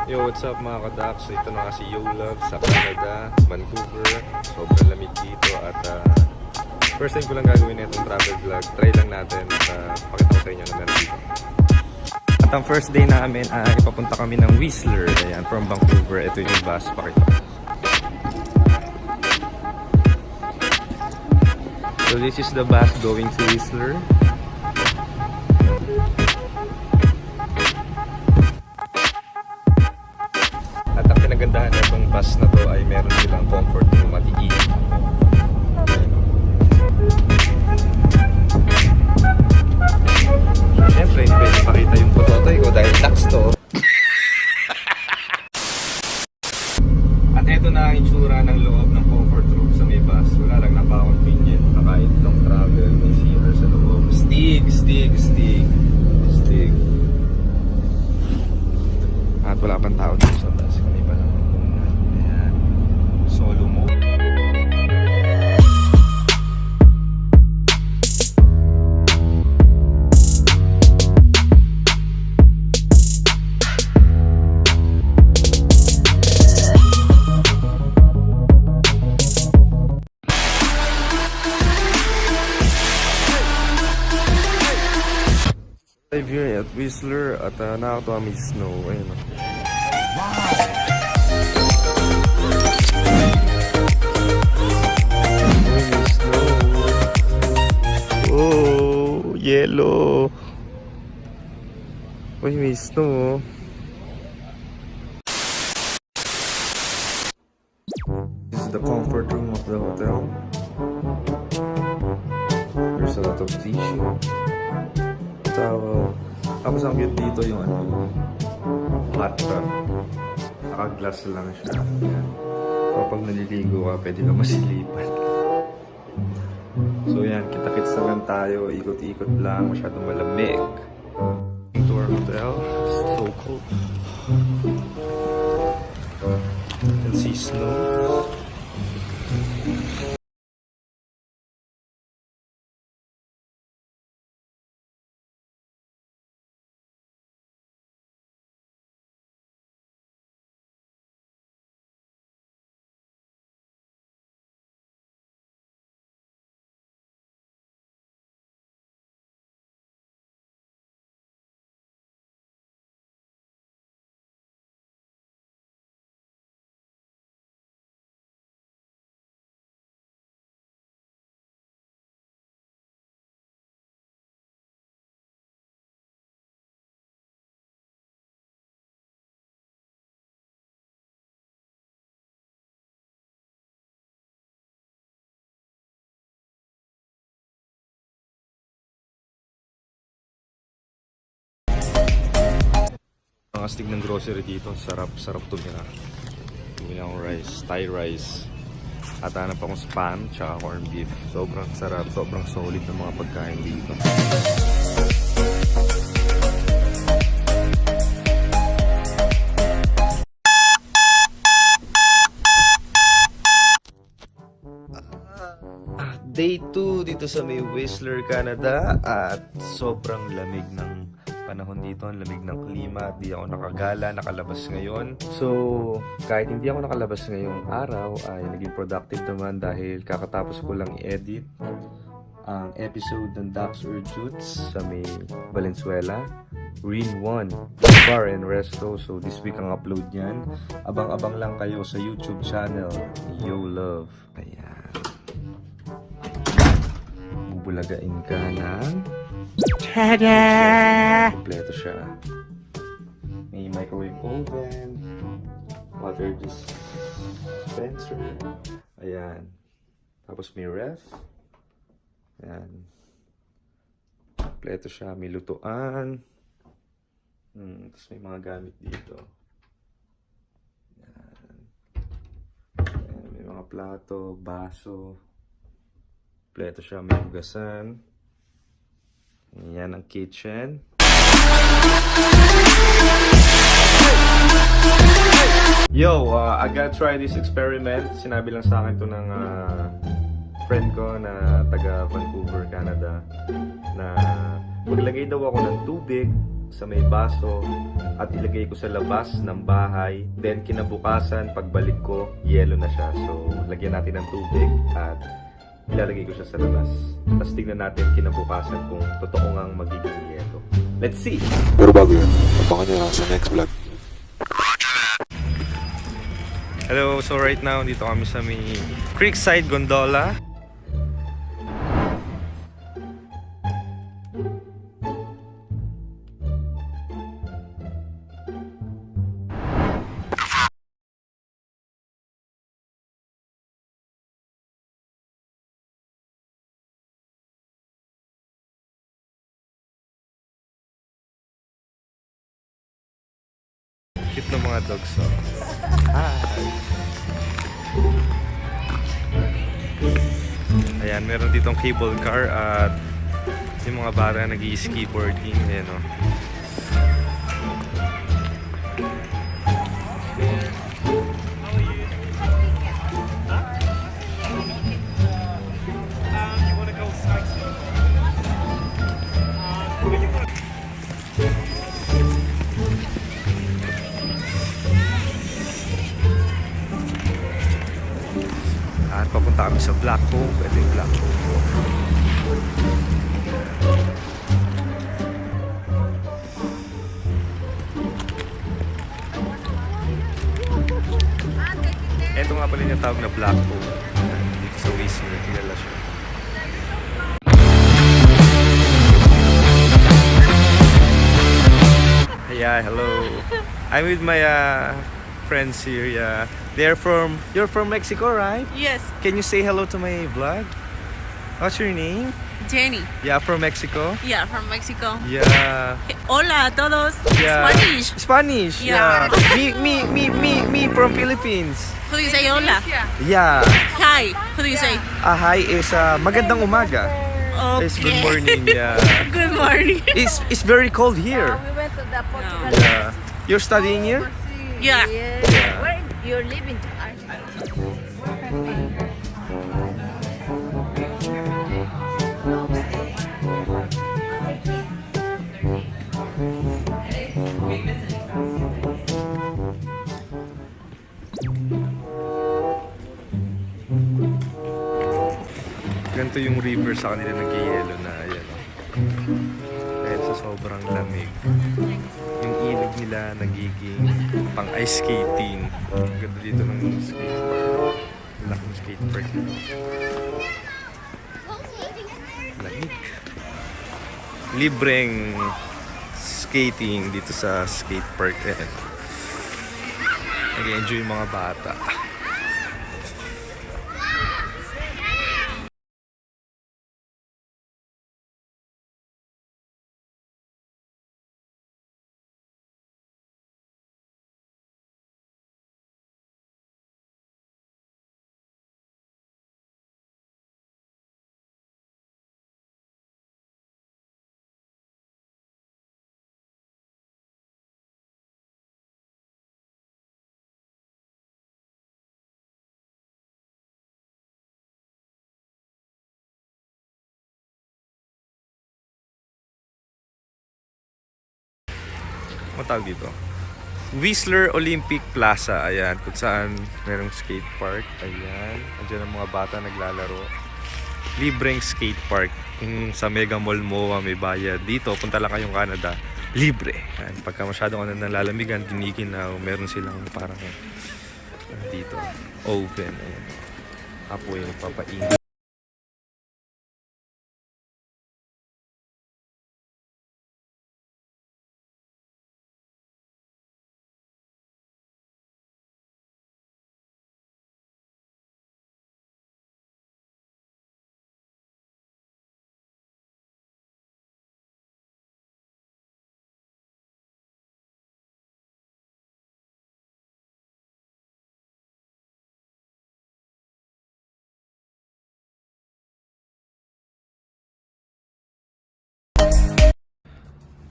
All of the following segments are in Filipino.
Yo, what's up mga kadaks? Ito na nga si Yo Love sa Canada, Vancouver. Sobrang lamig dito at first time ko lang gagawin na itong travel vlog. Try lang natin at pakita ko sa inyo na meron dito. At ang first day namin ay papunta kami ng Whistler. Ayan, from Vancouver. Ito yung bus. Pakita. So this is the bus going to Whistler. At ang pinagandahan na itong bus na to ay meron silang comfort room at iigit. Siyempre, hindi pwede makita yung pototoy ko dahil lax to. At ito na ang itsura ng loob ng comfort room sa may bus. Wala lang, napaka-convenient. Kahit long travel, may CR sa loob. Stig. At wala pang tao dito sa bus. Kami pa lang. Ayan. Solo mode. Live here at Whistler at nakakatuwa may snow. Ayun. May snow. Oh, yellow. Uy, may snow. This is the comfort room of the hotel. There's a lot of tissue. Tapos ang cute dito yung hot tub. Naka-glass lang siya. Kapag naliligo ka, pwede ka masilipan. So yan, kita-kits na lang tayo. Ikot-ikot lang, masyadong malamig. To our hotel, it's so cold. You can see snow. Ang astig ng grocery dito, sarap tumira. Bumili akong rice, Thai rice. At hanap akong spam, tsaka corned beef. Sobrang sarap, sobrang solid ng mga pagkain dito. Day 2 dito sa may Whistler, Canada. At sobrang lamig ng panahon dito, ang lamig ng klima, di ako nakagala, nakalabas ngayon. So, kahit hindi ako nakalabas ngayong araw, ay naging productive naman dahil kakatapos ko lang i-edit ang episode ng Dax Urjutes sa may Valenzuela, Green 1, Bar and Resto. So, this week ang upload niyan. Abang-abang lang kayo sa YouTube channel, Yo Love. Ayan. Bubulagain ka ng tada! Kompleto siya. May microwave oven, water dispenser, ayan. Tapos may ref, ayan. Kompleto siya, may lutuan. Tapos may mga gamit dito. Ayan. Ayan, may mga plato, baso. Kompleto siya, may hugasan. Yan ang kitchen. Yo, I gotta try this experiment. Sinabi lang sa akin to ng friend ko na taga Vancouver, Canada, na maglagay daw ako ng tubig sa may baso at ilagay ko sa labas ng bahay. Then kinabukasan, pagbalik ko, yelo na siya. So, lagyan natin ng tubig at ilalagay ko siya sa labas. Tapos tignan natin kinabukasan kung totoo ngang magiging yelo. Let's see! Pero bago yun, abangan nyo lang sa next vlog. Hello, so right now, dito kami sa may Creekside Gondola. Cute ng mga dogs, oh. Hi! Ayan, meron ditong cable car at yung mga bata nag-i-skateboarding. Ayan, oh. At papunta kami sa Black Cove. Ito yung Black Cove. Ito nga pala yung tawag na Black Cove. Dito sa Whistler. Kilala siya. Yeah, hello. I'm with my friends here. Yeah. You're from Mexico, right? Yes, Can you say hello to my vlog? What's your name? Jenny. Yeah, from Mexico. Yeah, from Mexico. Yeah. Hola a todos. Yeah. Spanish. Spanish. Yeah. Me from Philippines. Who do you say hola? Yeah. Hi. Who do you say? Hi is magandang umaga. Okay. It's good morning. Yeah. Good morning. It's very cold here. We went to the Portugal. Yeah. You're studying here? Yeah. Yeah. Where you're living? Ganito yung river sa kanila nag-yelo na ayan. Dahil sa sobrang lamig. Yung ilog nila nagiging pang ice skating. Ganda dito ng skate park. Laking skate park. Lamig. Libreng skating dito sa skate park. Nag-enjoy yung mga bata. Ano tawag dito? Whistler Olympic Plaza. Ayan, kung saan merong skate park. Ayan, andyan ang mga bata naglalaro. Libreng skate park. Yung sa Mega Mall MOA may bayad. Dito, punta lang kayong Canada. Libre. Ayan, pagka masyadong nalalamigan, giniginaw, meron silang parang dito, oven. Ayan. Apoy yung papainit.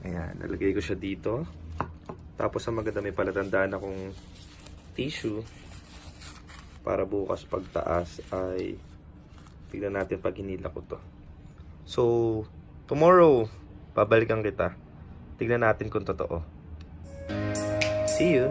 Ayan, nalagay ko siya dito. Tapos ang maganda may palatandaan akong tissue para bukas pagtaas ay tignan natin pag hinila ko to. So, tomorrow, babalikan kita Tignan natin kung totoo. See you!